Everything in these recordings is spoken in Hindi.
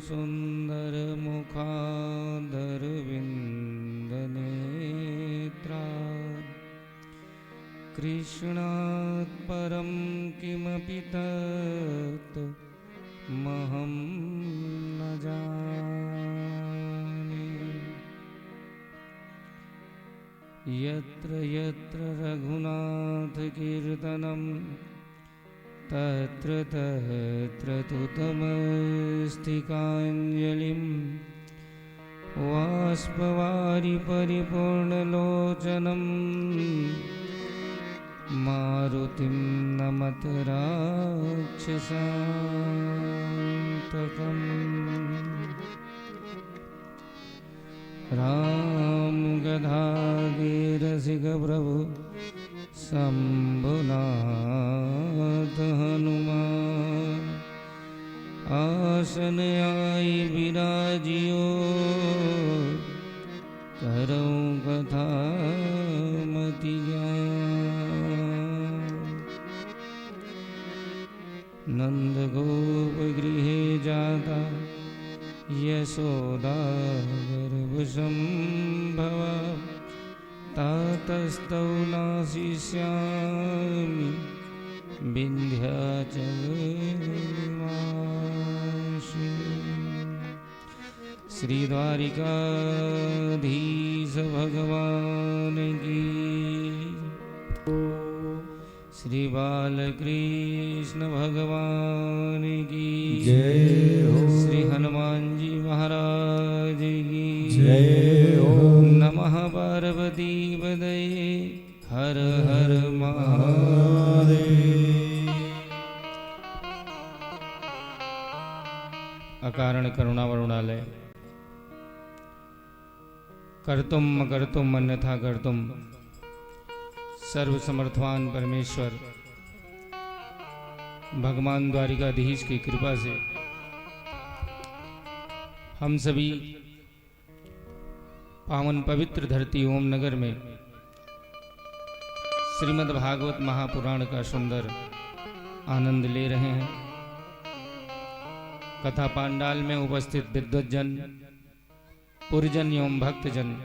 सुंदर मुखादरविन्दनेत्रा कृष्णात् परं किमपि तत् महं न जाने। यत्र यत्र रघुनाथकीर्तनं तत्र तत्र तुतमस्तिकाञ्जलिं वाष्पवारि परिपूर्णलोचनं मारुतिं नमत राक्षसान्तकम्। राम गदाधीरसिक प्रभु शंभुनाथ हनुमान आसन आई विराजियो करऊं कथा मति ज्ञान। नंद गोप गृहे जाता यशोदा गर्भ संभवा तातस्तौ नाशिष्यामि विन्ध्याचलनिवासी। श्री द्वारिकाधीश भगवान की, श्री बालकृष्ण भगवान की जय हो। श्री हनुमान जी महाराज की जय हो। नमः पार्वती पतये हर हर महादेव। अकारण करुणा वरुणालय कर्तुम अकर्तुम अन्यथा कर्तुम सर्व समर्थवान परमेश्वर भगवान द्वारिकाधीश की कृपा से हम सभी पावन पवित्र धरती ओम नगर में श्रीमद् भागवत महापुराण का सुंदर आनंद ले रहे हैं। कथा पांडाल में उपस्थित विद्वज्जन, पुरजन एवं भक्तजन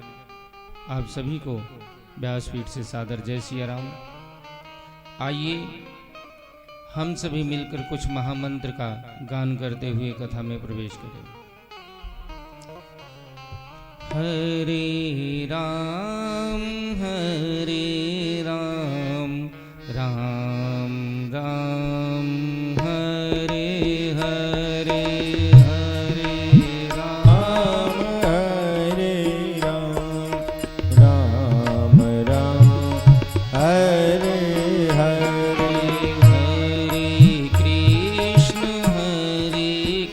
आप सभी को व्यासपीठ से सादर जय सिया राम। आइए हम सभी मिलकर कुछ महामंत्र का गान करते हुए कथा में प्रवेश करें। हरे राम राम राम हरे हरे हरे राम हरे राम राम हरे हरे। हरे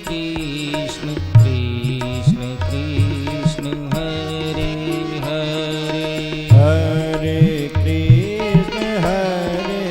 कृष्ण कृष्ण कृष्ण हरे हरे। हरे कृष्ण हरे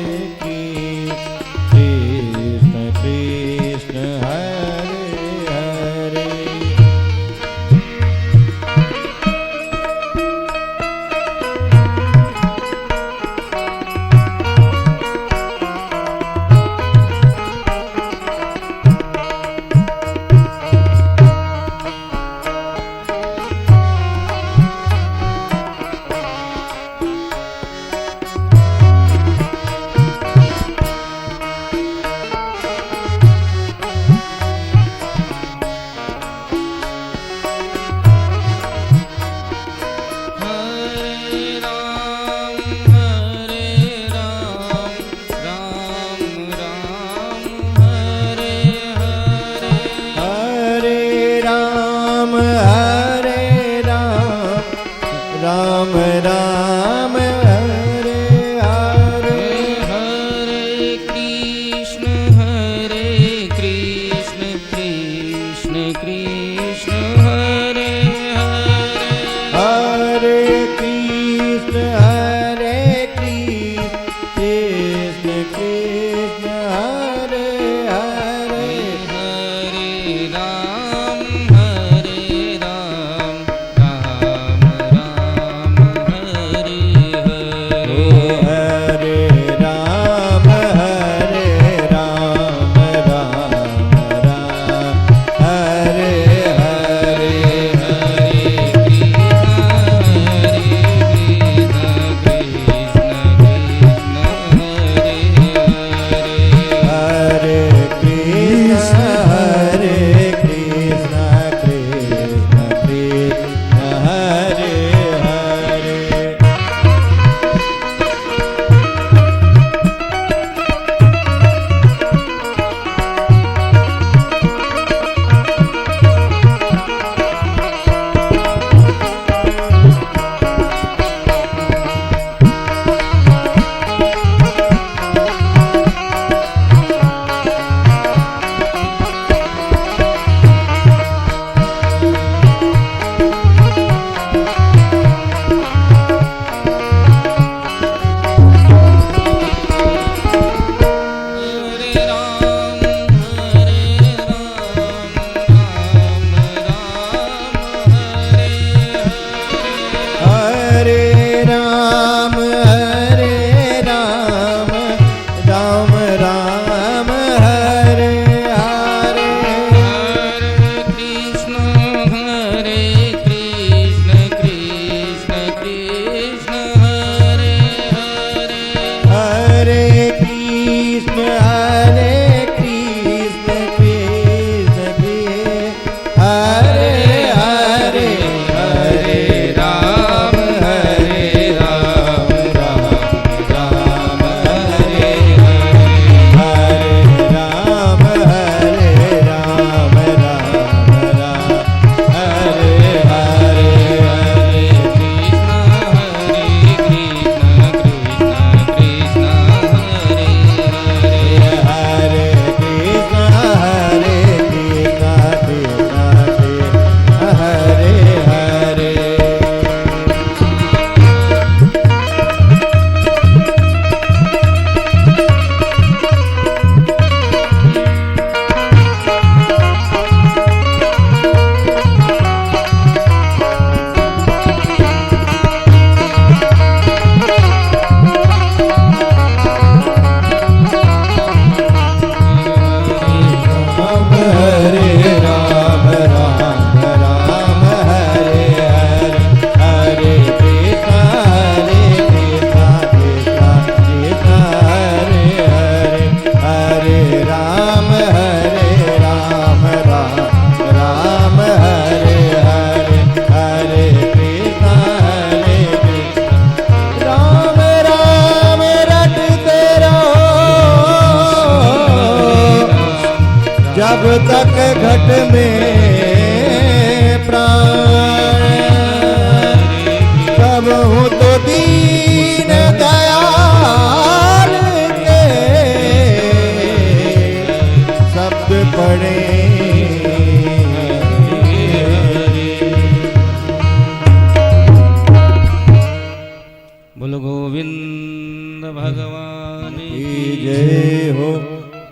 जय हो,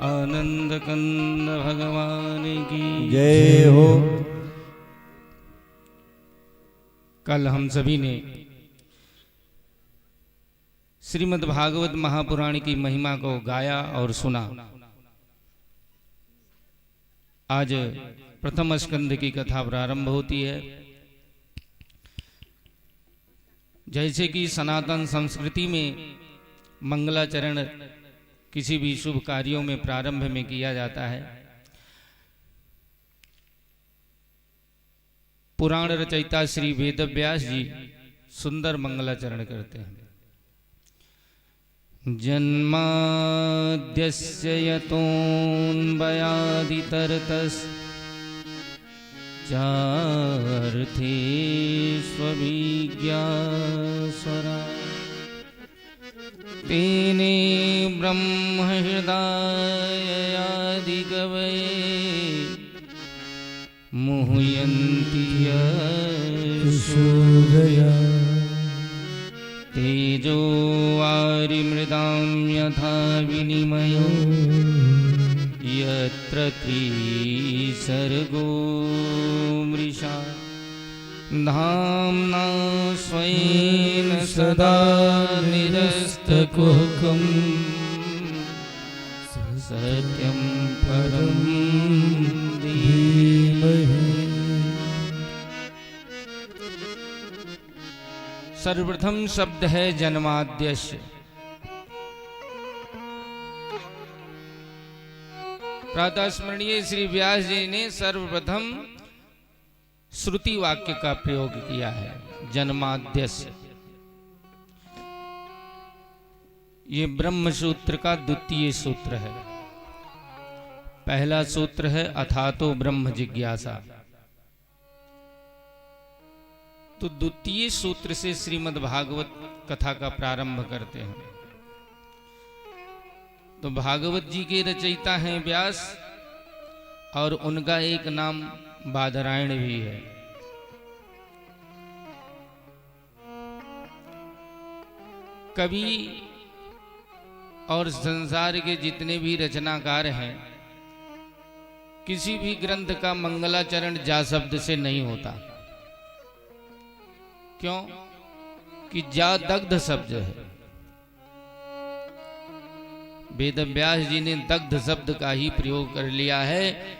आनंद कंद भगवान की जय हो। कल हम सभी ने श्रीमद् भागवत महापुराण की महिमा को गाया और सुना। आज प्रथम स्कंद की कथा प्रारंभ होती है। जैसे कि सनातन संस्कृति में मंगलाचरण किसी भी शुभ कार्यों में प्रारंभ में किया जाता है, पुराण रचयिता श्री वेदव्यास जी सुंदर मंगलाचरण करते हैं। जन्माद्यस्य यतोऽन्वयादितरतस् चार्थेष्वभिज्ञास्वरा तेने ब्रह्महृदायादिकवये मुह्यन्ति यशोदया तेजो वारिमृदां यथा विनिमयो यत्र त्रिसर्गो मृषा धाम्ना स्वेन सदा निरस्तकुहकं सत्यं परं धीमहि। सर्वप्रथम शब्द है जन्माद्यस्य। प्रातः स्मरणीय श्री व्यास जी ने सर्वप्रथम श्रुति वाक्य का प्रयोग किया है, जन्माद्यस्य। ये ब्रह्म सूत्र का द्वितीय सूत्र है। पहला सूत्र है अथातो ब्रह्म जिज्ञासा। तो द्वितीय सूत्र से श्रीमद् भागवत कथा का प्रारंभ करते हैं। तो भागवत जी के रचयिता हैं व्यास, और उनका एक नाम बादरायण भी है। कवि और संसार के जितने भी रचनाकार हैं, किसी भी ग्रंथ का मंगलाचरण जा शब्द से नहीं होता। क्यों? कि जा दग्ध शब्द है। वेदव्यास जी ने दग्ध शब्द का ही प्रयोग कर लिया है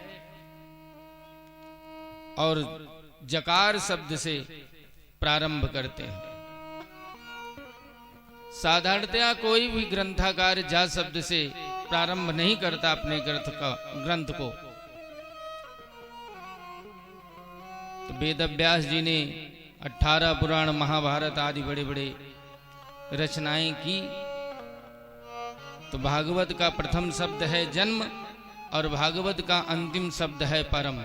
और जकार शब्द से प्रारंभ करते हैं। साधारणतया कोई भी ग्रंथकार जा शब्द से प्रारंभ नहीं करता अपने ग्रंथ को। तो वेदव्यास जी ने 18 पुराण, महाभारत आदि बड़े बड़े रचनाएं की। तो भागवत का प्रथम शब्द है जन्म और भागवत का अंतिम शब्द है परम।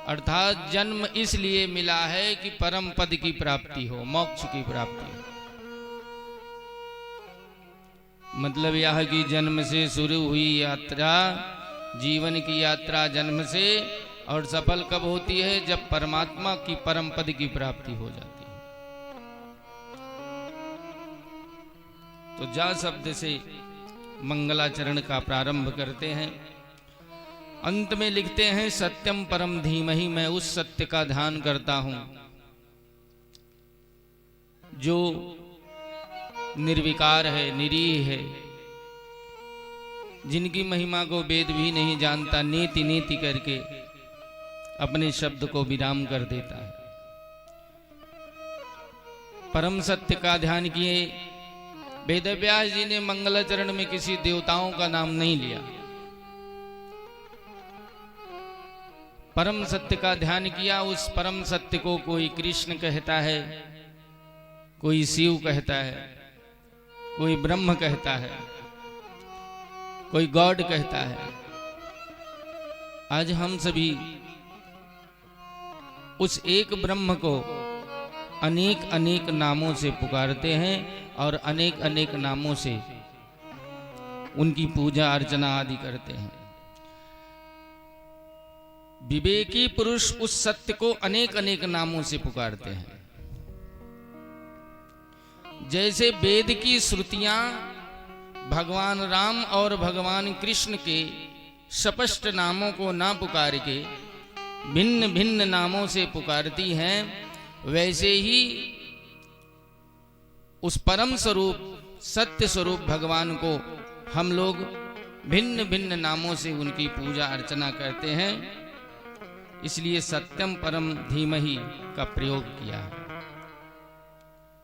अर्थात जन्म इसलिए मिला है कि परम पद की प्राप्ति हो, मोक्ष की प्राप्ति हो। मतलब यह कि जन्म से शुरू हुई यात्रा, जीवन की यात्रा जन्म से, और सफल कब होती है? जब परमात्मा की परम पद की प्राप्ति हो जाती है। तो जा शब्द से मंगलाचरण का प्रारंभ करते हैं। अंत में लिखते हैं सत्यम परम धीमहि। मैं उस सत्य का ध्यान करता हूं जो निर्विकार है, निरीह है, जिनकी महिमा को वेद भी नहीं जानता, नीति नीति करके अपने शब्द को विराम कर देता है। परम सत्य का ध्यान किए। वेदव्यास जी ने मंगलाचरण में किसी देवताओं का नाम नहीं लिया। परम सत्य का ध्यान किया। उस परम सत्य को कोई कृष्ण कहता है, कोई शिव कहता है, कोई ब्रह्म कहता है, कोई गॉड कहता है। आज हम सभी उस एक ब्रह्म को अनेक अनेक नामों से पुकारते हैं और अनेक अनेक नामों से उनकी पूजा अर्चना आदि करते हैं। विवेकी पुरुष उस सत्य को अनेक अनेक नामों से पुकारते हैं। जैसे वेद की श्रुतियां भगवान राम और भगवान कृष्ण के स्पष्ट नामों को ना पुकार के भिन्न भिन्न नामों से पुकारती हैं, वैसे ही उस परम स्वरूप सत्य स्वरूप भगवान को हम लोग भिन्न भिन्न नामों से उनकी पूजा अर्चना करते हैं। इसलिए सत्यम परम धीमहि का प्रयोग किया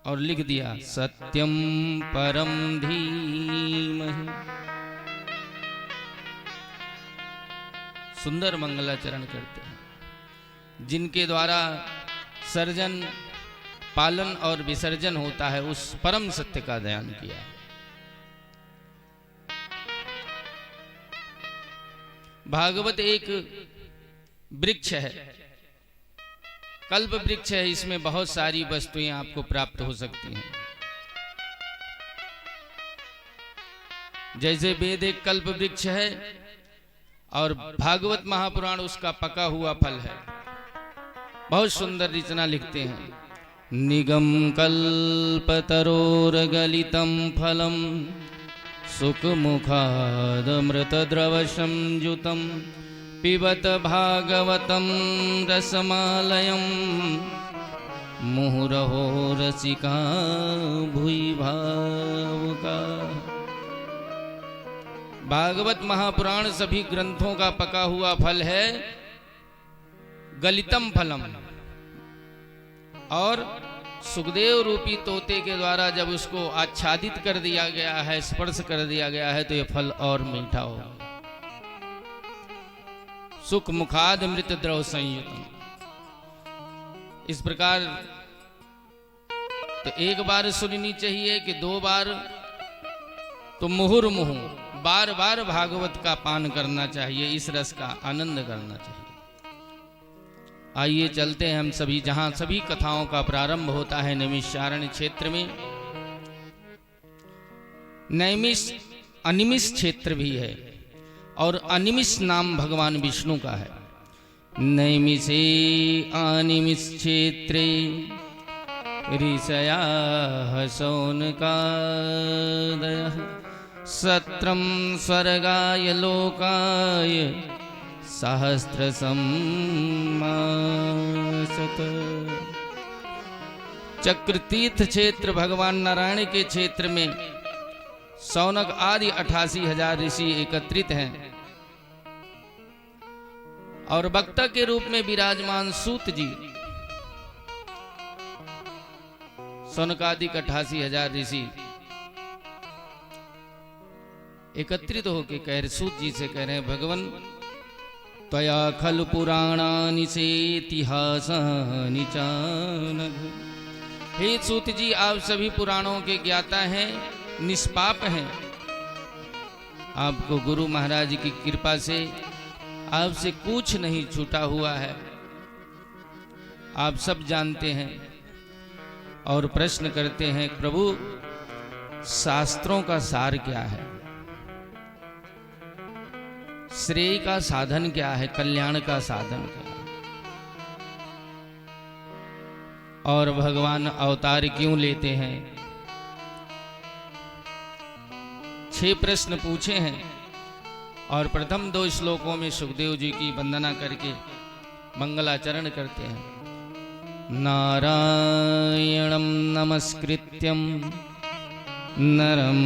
और लिख दिया सत्यम परम धीमहि। सुंदर मंगलाचरण करते हैं। जिनके द्वारा सर्जन पालन और विसर्जन होता है, उस परम सत्य का ध्यान किया। भागवत एक वृक्ष है, कल्प वृक्ष है। इसमें बहुत सारी वस्तुएं आपको प्राप्त हो सकती हैं। जैसे वेद एक कल्प वृक्ष है और भागवत महापुराण उसका पका हुआ फल है। बहुत सुंदर रचना लिखते हैं। निगम कल्पतरोर्गलितं फलं सुखमुखादमृतद्रव संयुतं पिबत भागवतं रसमालयं मुहुरहो रसिका भुवि भावुका। भागवत महापुराण सभी ग्रंथों का पका हुआ फल है, गलितम फलम। और सुखदेव रूपी तोते के द्वारा जब उसको आच्छादित कर दिया गया है, स्पर्श कर दिया गया है, तो यह फल और मीठा होगा। सुख मुखाद मृत द्रव संयुतम। इस प्रकार तो एक बार सुननी चाहिए कि दो बार तो मुहुर्मुहु बार बार भागवत का पान करना चाहिए, इस रस का आनंद करना चाहिए। आइए चलते हैं हम सभी, जहां सभी कथाओं का प्रारंभ होता है नैमिषारण्य क्षेत्र में। नैमिष अनिमिष क्षेत्र भी है और अनिमिष नाम भगवान विष्णु का है। नैमिषे अनिमिष क्षेत्रे ऋषयाः शौनकादयः सत्रं स्वर्गाय लोकाय सहस्रसम्मासत। चक्रतीर्थ क्षेत्र भगवान नारायण के क्षेत्र में शौनक आदि 88,000 ऋषि एकत्रित हैं और वक्ता के रूप में विराजमान सूत जी शौनकादिक 88,000 ऋषि एकत्रित होके कह रहे, सूत जी से कह रहे हैं, भगवान त्वया खलु पुराणानि सेतिहासानि चानघ। हे सूत जी, आप सभी पुराणों के ज्ञाता हैं, निष्पाप हैं। आपको गुरु महाराज की कृपा से आपसे कुछ नहीं छूटा हुआ है, आप सब जानते हैं। और प्रश्न करते हैं, प्रभु शास्त्रों का सार क्या है, श्रेय का साधन क्या है, कल्याण का साधन क्या है, और भगवान अवतार क्यों लेते हैं। 6 प्रश्न पूछे हैं और प्रथम 2 श्लोकों में सुखदेव जी की वंदना करके मंगलाचरण करते हैं। नारायणं नमस्कृत्यं नरं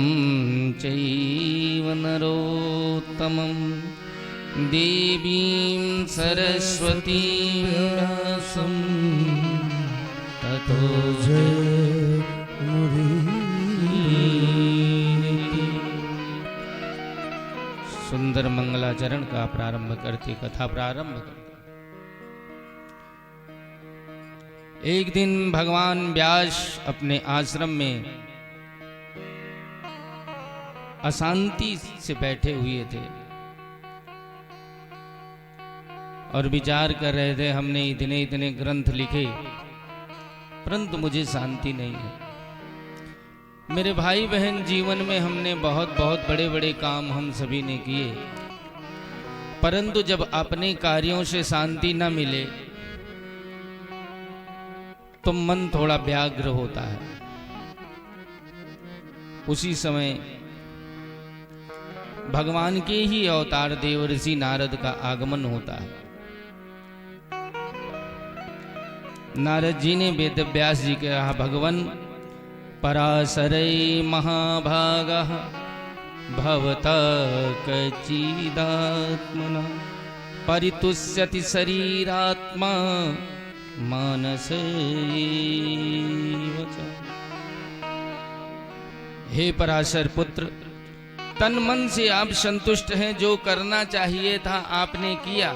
चैव नरोत्तमं देवीं सरस्वतीं व्यासं ततो जयमुदीरये। सुंदर मंगलाचरण का प्रारंभ करते कथा प्रारंभ करते। एक दिन भगवान व्यास अपने आश्रम में अशांति से बैठे हुए थे और विचार कर रहे थे, हमने इतने इतने ग्रंथ लिखे परंतु मुझे शांति नहीं है। मेरे भाई बहन जीवन में हमने बहुत बहुत बड़े बड़े काम हम सभी ने किए, परंतु जब अपने कार्यों से शांति न मिले तो मन थोड़ा व्याग्र होता है। उसी समय भगवान के ही अवतार देवर्षि नारद का आगमन होता है। नारद जी ने वेद व्यास जी के कहा, भगवन पराशरै महाभागः भवता कचिदात्मना परितुष्यति शरीरात्मा मानस एव च। हे पराशर पुत्र, तन मन से आप संतुष्ट हैं, जो करना चाहिए था आपने किया,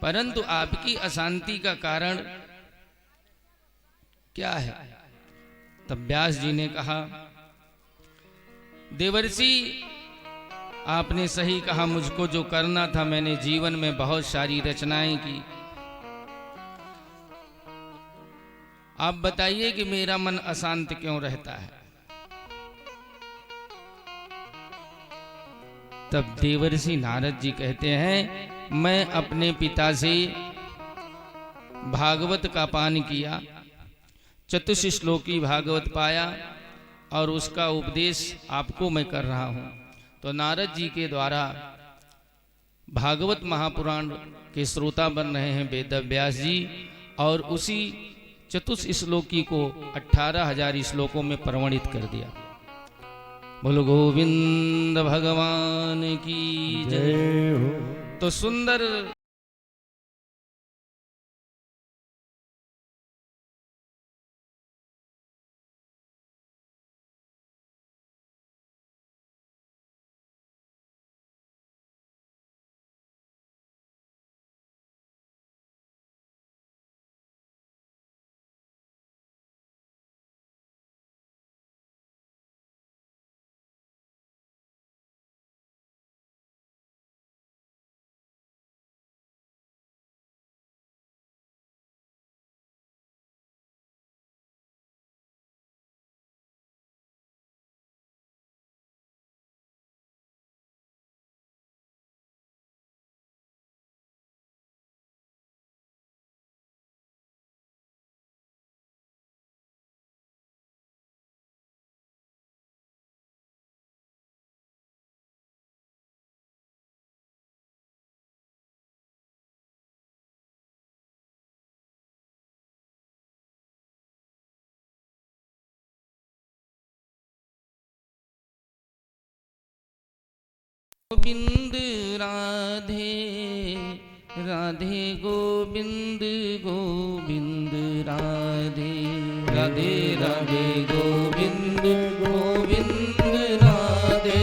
परंतु आपकी अशांति का कारण क्या है? तब व्यास जी ने कहा, देवर्षि आपने सही कहा, मुझको जो करना था मैंने जीवन में बहुत सारी रचनाएं की। आप बताइए कि मेरा मन अशांत क्यों रहता है? तब देवर्षि नारद जी कहते हैं, मैं अपने पिता से भागवत का पान किया, चतुश्लोकी भागवत पाया और उसका उपदेश आपको मैं कर रहा हूं। तो नारद जी के द्वारा भागवत महापुराण के श्रोता बन रहे हैं वेद व्यास जी, और उसी चतुश्लोकी को 18,000 श्लोकों में प्रमाणित कर दिया। बोलो गोविंद भगवान की जय हो। तो सुंदर गोविंद राधे राधे गोविंद गोविंद राधे राधे राधे गोविंद गोविंद राधे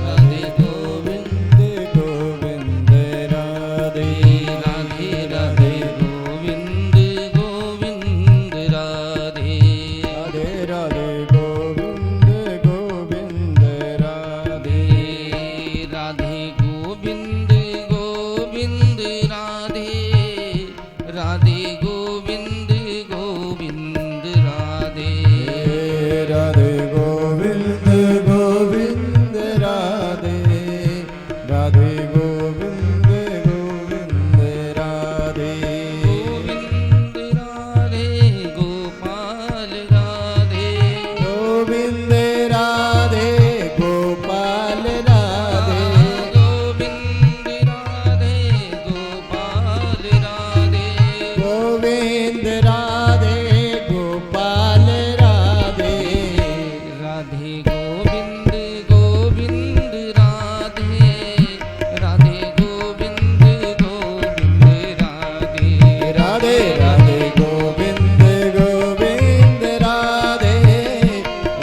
राधे गोविंद गोविंद राधे राधे राधे गोविंद गोविंद राधे राधे राधे गोविंद गोविंद राधे राधे गोविंद गोविंद राधे राधे गोविंद गोविंद राधे राधे गोविंद गोविंद राधे राधे गोविंद गोविंद राधे गोविंद राधे गोपाल राधे गोविंद राधे गोपाल राधे गोविंद राधे गोपाल राधे गोविंद राधे गोपाल राधे राधे गोविंद गोविंद राधे राधे गोविंद गोविंद राधे राधे राधे गोविंद गोविंद राधे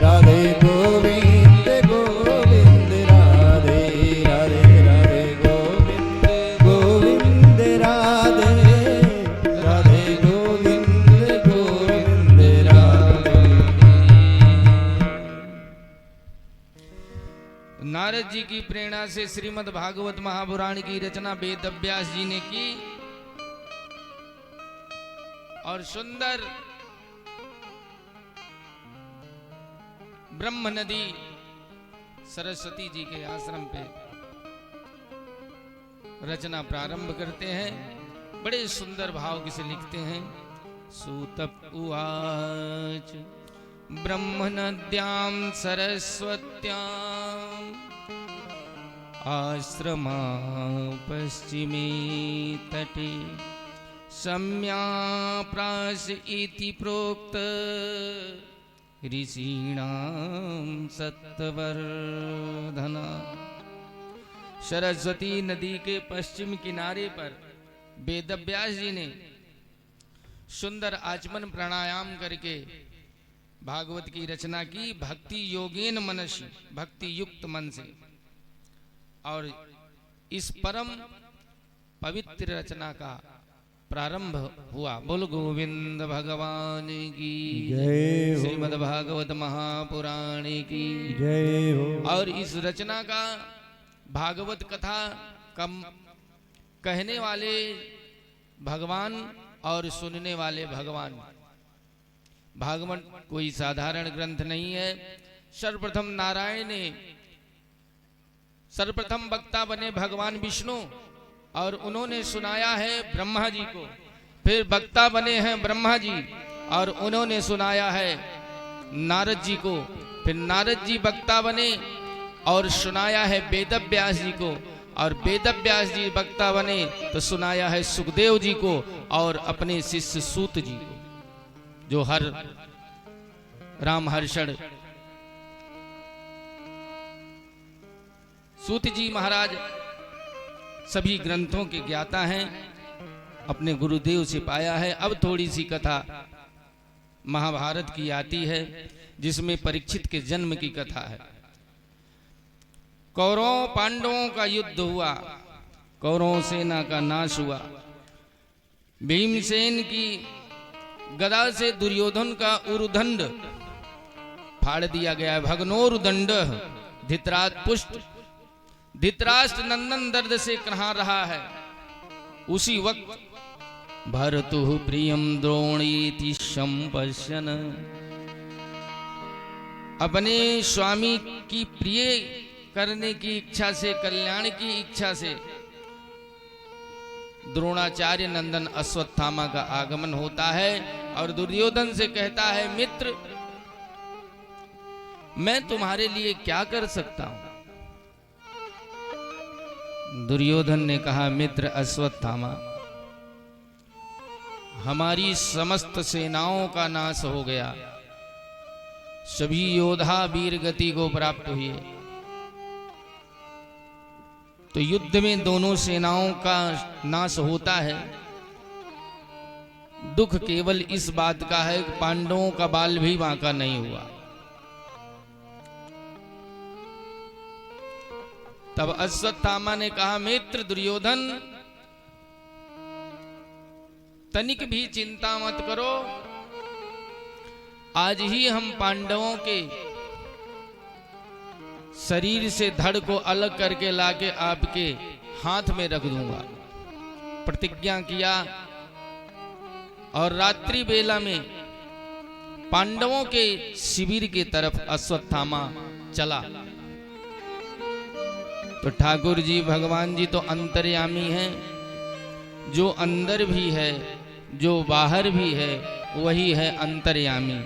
राधे गोविंद गोविंद राधे राधे राधे गोविंद गोविंद राधे राधे गोविंद गोविंद राधे। नारद जी की प्रेरणा से श्रीमद् भागवत महापुराण की रचना वेद व्यास जी ने की और सुंदर ब्रह्म नदी सरस्वती जी के आश्रम पे रचना प्रारंभ करते हैं। बड़े सुंदर भाव से लिखते हैं। सूत उवाच ब्रह्मनद्यां सरस्वत्याम् आश्रमा पश्चिमे तटे सम्याप्रास इति प्रोक्त ऋषीणां सत्वर्धना। सरस्वती नदी के पश्चिम किनारे पर वेदव्यास जी ने सुंदर आचमन प्राणायाम करके भागवत की रचना की, भक्ति योगेन मनसि, भक्ति युक्त मन से। और इस परम पवित्र रचना का प्रारंभ हुआ। बोल गोविंद भगवान की जय हो। श्रीमद् भागवत महापुराण की जय हो। और इस रचना का भागवत कथा कम कहने वाले भगवान और सुनने वाले भगवान। भागवत कोई साधारण ग्रंथ नहीं है। सर्वप्रथम नारायण ने सर्वप्रथम वक्ता बने भगवान विष्णु, और उन्होंने सुनाया है ब्रह्मा जी को। फिर वक्ता बने हैं ब्रह्मा जी, और उन्होंने सुनाया है नारद जी को। फिर नारद जी वक्ता बने और सुनाया है वेदव्यास जी को, और वेदव्यास जी वक्ता बने तो सुनाया है सुखदेव जी को और अपने शिष्य सूत जी को, जो हर राम हर्षण। सूत जी महाराज सभी ग्रंथों के ज्ञाता हैं, अपने गुरुदेव से पाया है। अब थोड़ी सी कथा महाभारत की आती है, जिसमें परीक्षित के जन्म की कथा है। कौरवों पांडवों का युद्ध हुआ, कौरव सेना का नाश हुआ। भीमसेन की गदा से दुर्योधन का उरुदंड फाड़ दिया गया। भग्नोरुदंड धित्राष्ट्र पुष्ट। धृतराष्ट्र नंदन दर्द से कहा रहा है। उसी वक्त भरतु प्रियम द्रोणीति संपश्यन, अपने स्वामी की प्रिय करने की इच्छा से, कल्याण की इच्छा से द्रोणाचार्य नंदन अश्वत्थामा का आगमन होता है और दुर्योधन से कहता है, मित्र मैं तुम्हारे लिए क्या कर सकता हूं? दुर्योधन ने कहा, मित्र अश्वत्थामा, हमारी समस्त सेनाओं का नाश हो गया, सभी योद्धा वीर गति को प्राप्त हुए, तो युद्ध में दोनों सेनाओं का नाश होता है। दुख केवल इस बात का है कि पांडवों का बाल भी बांका नहीं हुआ। तब अश्वत्थामा ने कहा, मित्र दुर्योधन, तनिक भी चिंता मत करो, आज ही हम पांडवों के शरीर से धड़ को अलग करके लाके आपके हाथ में रख दूंगा। प्रतिज्ञा किया और रात्रि बेला में पांडवों के शिविर की तरफ अश्वत्थामा चला। तो ठाकुर जी भगवान जी तो अंतर्यामी हैं, जो अंदर भी है जो बाहर भी है वही है अंतर्यामी।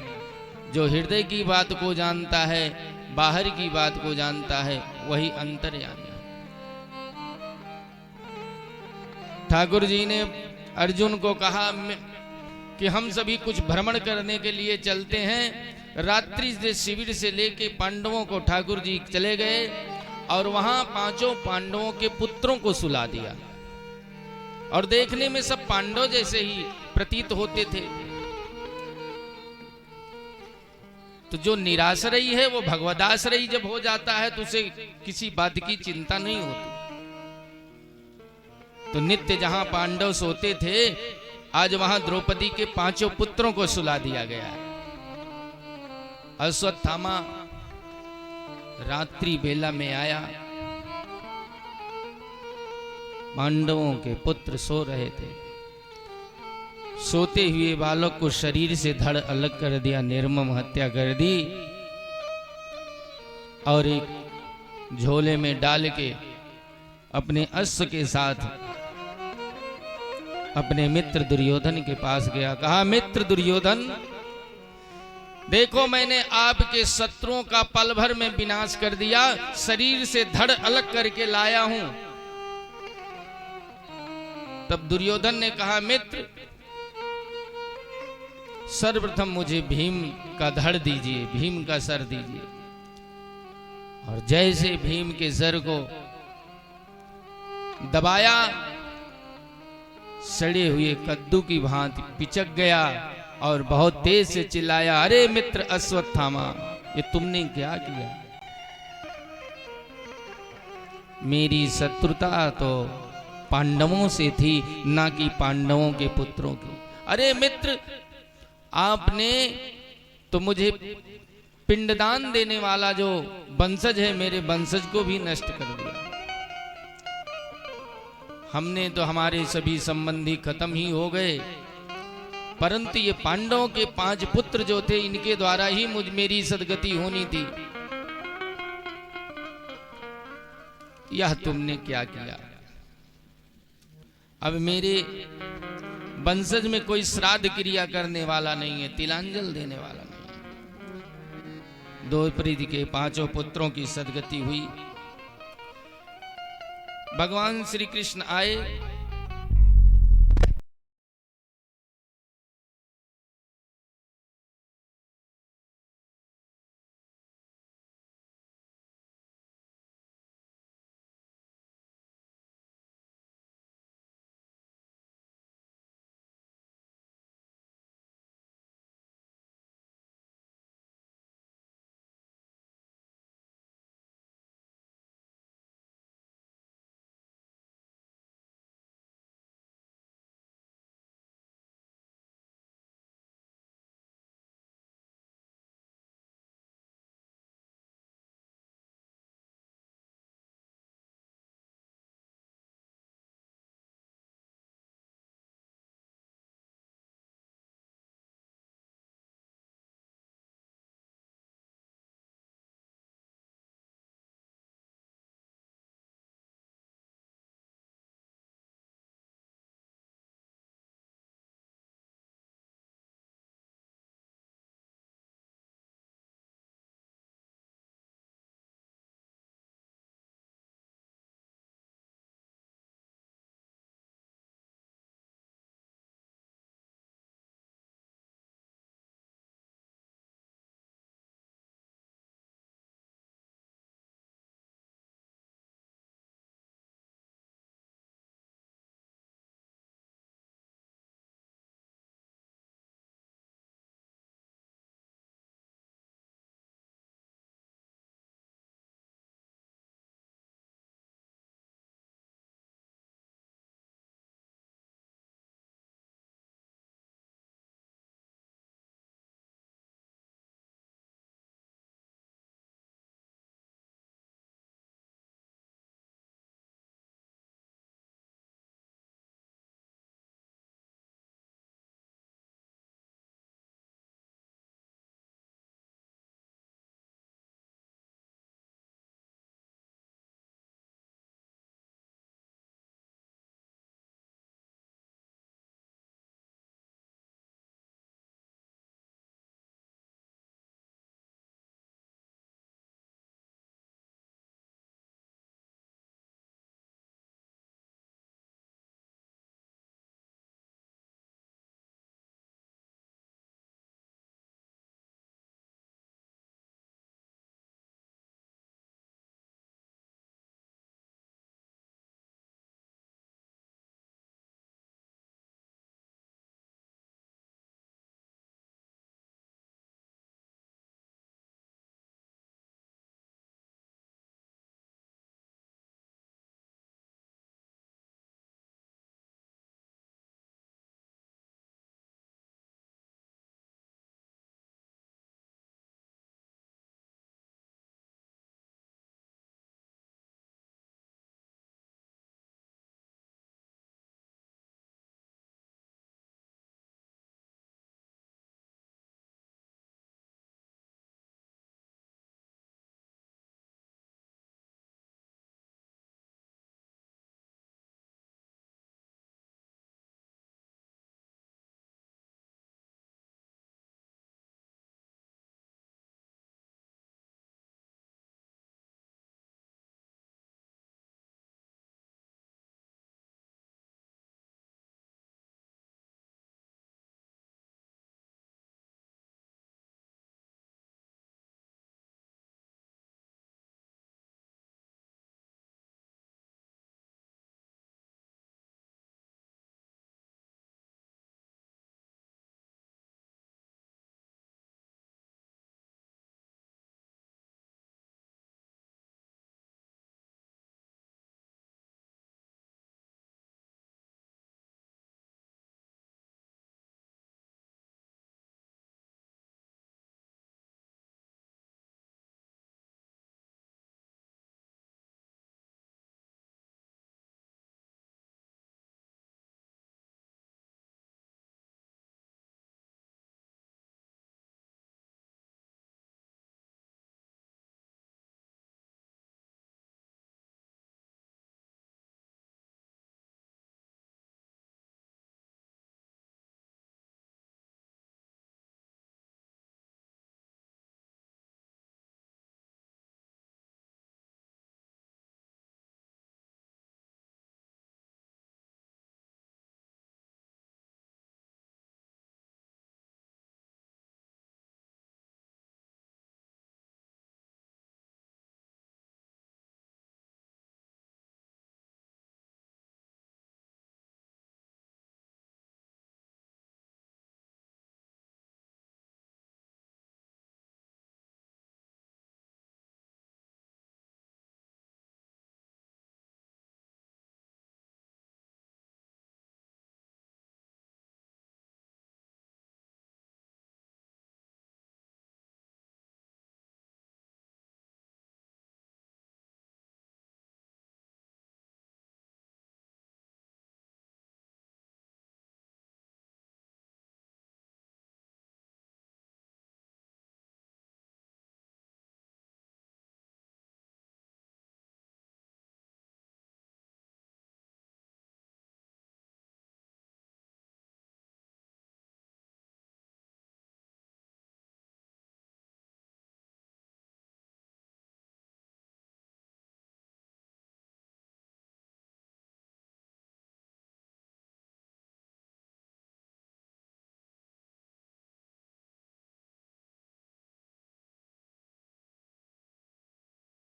जो हृदय की बात को जानता है, बाहर की बात को जानता है, वही अंतर्यामी है। ठाकुर जी ने अर्जुन को कहा कि हम सभी कुछ भ्रमण करने के लिए चलते हैं। रात्रि से शिविर से लेके पांडवों को ठाकुर जी चले गए और वहां पांचों पांडवों के पुत्रों को सुला दिया, और देखने में सब पांडव जैसे ही प्रतीत होते थे। तो जो निराश्रयी है वो भगवदाश्रयी जब हो जाता है तो उसे किसी बात की चिंता नहीं होती। तो नित्य जहां पांडव सोते थे, आज वहां द्रौपदी के पांचों पुत्रों को सुला दिया गया है। अश्वत्थामा रात्रि बेला में आया, पांडवों के पुत्र सो रहे थे। सोते हुए बालक को शरीर से धड़ अलग कर दिया, निर्मम हत्या कर दी, और एक झोले में डाल के अपने अश्व के साथ अपने मित्र दुर्योधन के पास गया। कहा, मित्र दुर्योधन, देखो मैंने आपके शत्रुओं का पल भर में विनाश कर दिया, शरीर से धड़ अलग करके लाया हूं। तब दुर्योधन ने कहा, मित्र सर्वप्रथम मुझे भीम का धड़ दीजिए, भीम का सर दीजिए। और जैसे भीम के सर को दबाया, सड़े हुए कद्दू की भांति पिचक गया और बहुत तेज से चिल्लाया, अरे मित्र अश्वत्थामा, ये तुमने क्या किया? मेरी शत्रुता तो पांडवों से थी, ना कि पांडवों के पुत्रों की। अरे मित्र, आपने तो मुझे पिंडदान देने वाला जो वंशज है, मेरे वंशज को भी नष्ट कर दिया। हमने तो हमारे सभी संबंधी खत्म ही हो गए, परंतु ये पांडवों के 5 पुत्र जो थे, इनके द्वारा ही मेरी सदगति होनी थी। यह तुमने क्या किया? अब मेरे वंशज में कोई श्राद्ध क्रिया करने वाला नहीं है, तिलांजल देने वाला नहीं है। द्रौपदी के 5 पुत्रों की सदगति हुई। भगवान श्री कृष्ण आए,